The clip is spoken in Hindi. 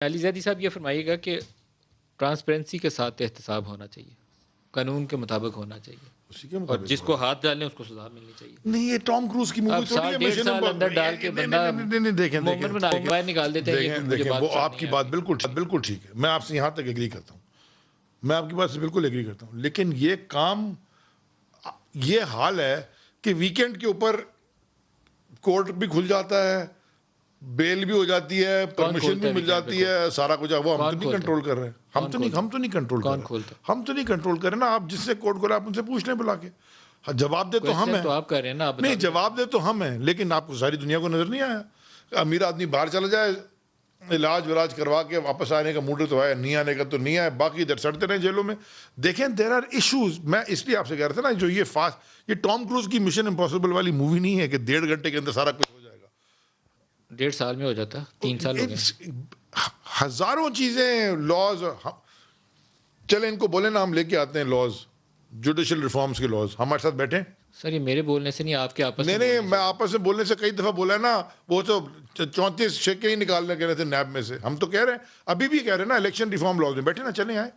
अली ज़ैदी साहब ये फरमाइएगा कि ट्रांसपेरेंसी के साथ एहतसाब होना चाहिए, कानून के मुताबिक होना चाहिए उसी के और मुताबिक जिसको हाथ डालें उसको सज़ा मिलनी चाहिए। नहीं, ये टॉम क्रूज की मूवी अब थोड़ी साल है। डेढ़ मिशन साल अंदर डाल के बंदा नहीं, देखें मोमिन बना के बाहर निकाल देते हैं, ये देखें मुझे देखें बात वो पसंद आपकी नहीं बात आती। बिल्कुल ठीक है। मैं आपसे यहाँ तक एग्री करता हूँ, मैं आपकी बात से बिल्कुल एग्री करता हूँ, लेकिन ये काम ये हाल है कि वीकेंड के ऊपर कोर्ट भी खुल जाता है, बेल भी हो जाती है, परमिशन खोलता भी है मिल वीकेंड जाती पे है, सारा कुछ। वो हम कौन तो नहीं खोलता है? कंट्रोल कर रहे हैं, हम कौन तो नहीं खोलता है? कंट्रोल कर कौन रहे हैं, खोलता है? हम तो नहीं कंट्रोल कर रहे ना। आप जिससे कोर्ट खोला आप उनसे पूछ लें बुला के। हाँ, जवाब दे तो हम क्वेश्चन हैं। तो आप कर रहे हैं ना, आप नहीं, बता जवाब दे तो हम हैं, लेकिन आपको सारी दुनिया को नजर नहीं आया। अमीर आदमी बाहर चला जाए, इलाज विलाज करवा के वापस आने का मूड तो है, नहीं आने का तो नहीं है, बाकी इधर सड़ते रहे जेलों में। देखें, देयर आर इश्यूज। मैं इसलिए आपसे कह रहा था ना, जो ये टॉम क्रूज की मिशन इम्पॉसिबल वाली मूवी नहीं है कि 1.5 घंटे के अंदर सारा कुछ हो जाएगा। 1.5 साल में हो जाता, 3 साल हो गए। हजारों चीजें, लॉज। चले इनको बोले ना, हम लेके आते हैं लॉज, जुडिशियल रिफॉर्म्स के लॉज, हमारे साथ बैठे। सर ये मेरे बोलने से नहीं, आपके आपस में नहीं, बोलने मैं से। आपस में बोलने से कई दफा बोला है ना। वो तो 34 शेखें ही निकालने कह रहे थे नैब में से। हम तो कह रहे हैं, अभी भी कह रहे हैं ना, इलेक्शन रिफॉर्म लॉज में बैठे ना, चले आए।